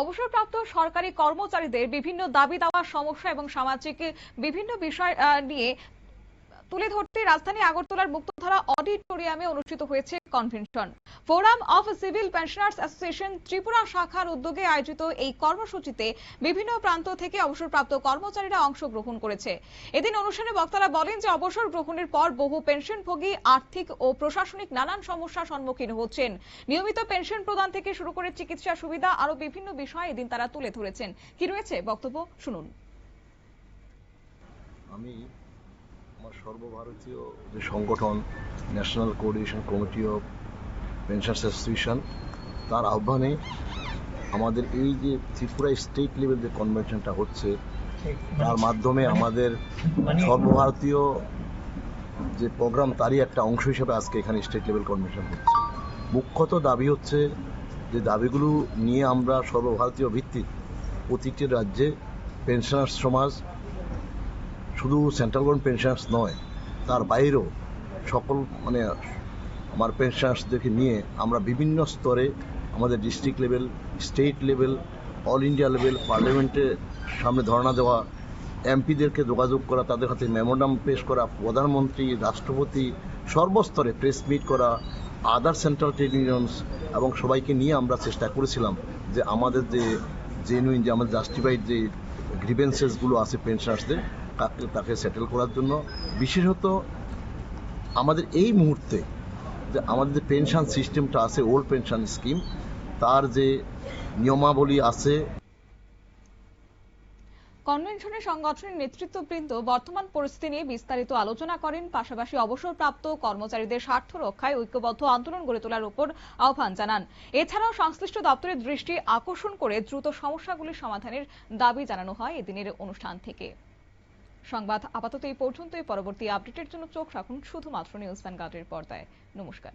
অবসরপ্রাপ্ত সরকারি কর্মচারীদের বিভিন্ন দাবি দাওয়া সমস্যা এবং সামাজিক বিভিন্ন বিষয় নিয়ে তুলে ধরতে রাজধানী আগরতলার মুক্তধারা অডিটোরিয়ামে অনুষ্ঠিত হয়েছে convention. Forum of civil pensioners association Tripura শাখার উদ্যোগে আয়োজিত এই কর্মসূচিতে বিভিন্ন প্রান্ত থেকে অবসরপ্রাপ্ত কর্মচারীরা অংশগ্রহণ করেছে। এদিন অনুষ্ঠানে বক্তারা বলেন যে অবসর গ্রহণের পর বহু পেনশনভোগী আর্থিক ও প্রশাসনিক নানান সমস্যার সম্মুখীন হচ্ছেন। নিয়মিত পেনশন প্রদান থেকে শুরু করে চিকিৎসা সুবিধা আরো বিভিন্ন বিষয় এদিন তারা তুলে ধরেছেন। কি রয়েছে বক্তব্য শুনুন। আমি আমার সর্বভারতীয় যে সংগঠন national coordination committee of pensioners association, তার আহ্বানে আমাদের এই যে ত্রিপুরা স্টেট লেভেল যে কনভেনশনটা হচ্ছে, তার মাধ্যমে আমাদের সর্বভারতীয় যে প্রোগ্রাম, তারই একটা অংশ হিসেবে আজকে এখানে স্টেট লেভেল কনভেনশন হচ্ছে। মুখ্যত দাবি হচ্ছে যে দাবিগুলো নিয়ে আমরা সর্বভারতীয় ভিত্তিক প্রতিটি রাজ্যে পেনশনার্স সমাজ, শুধু সেন্ট্রাল গভর্নমেন্ট পেনশনার্স নয়, তার বাইরেও সকল আমার পেনশনার্সদেরকে নিয়ে আমরা বিভিন্ন স্তরে আমাদের district level, state level, all India level, পার্লামেন্টের সামনে ধর্ণা দেওয়া, এমপিদেরকে যোগাযোগ করা, তাদের হাতে মেমোরান্ডাম পেশ করা, প্রধানমন্ত্রী, রাষ্ট্রপতি সর্বস্তরে প্রেস মিট করা, আদার সেন্ট্রাল ট্রেড ইউনিয়নস এবং সবাইকে নিয়ে আমরা চেষ্টা করেছিলাম যে আমাদের যে জেনুইন, যে আমাদের জাস্টিফাইড যে গ্রিভেন্সেসগুলো আছে পেনশনার্সদের, তাকে সেটেল করার জন্য। বিশেষত আমাদের এই মুহূর্তে যে আমাদের যে পেনশন সিস্টেমটা আছে, ওল্ড পেনশন স্কিম, তার যে নিয়মাবলী আছে। কনভেনশনে সংগঠনের নেতৃত্ববৃন্দ বর্তমান পরিস্থিতি নিয়ে বিস্তারিত আলোচনা করেন। পাশাপাশি অবসরপ্রাপ্ত কর্মচারীদের স্বার্থ রক্ষায় ঐক্যবদ্ধ আন্দোলন গড়ে তোলার উপর আহ্বান জানান। এছাড়াও সংশ্লিষ্ট দপ্তরের দৃষ্টি আকর্ষণ করে দ্রুত সমস্যাগুলি সমাধানের দাবি জানানো হয় এদিনের অনুষ্ঠান থেকে। সংবাদ আপাতত এই পর্যন্তই। পরবর্তী আপডেটের জন্য চোখ রাখুন শুধুমাত্র নিউজ ভ্যানগার্ডের পর্দায়। নমস্কার।